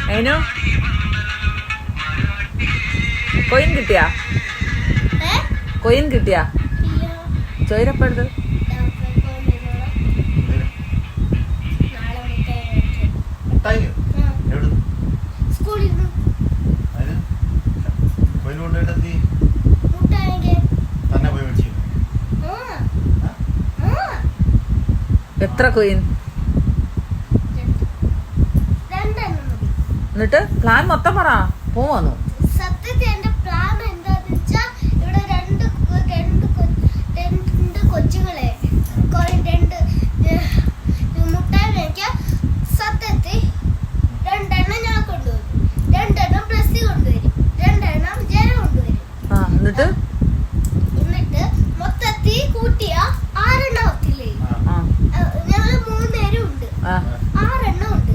അതിനു കൊയിൻ കിട്ടിയാ ചോയിരപ്പെടുത്ത് എത്ര കൊയിൻ എന്നിട്ട് പ്ലാൻ മൊത്തം പറ പോവാന്നു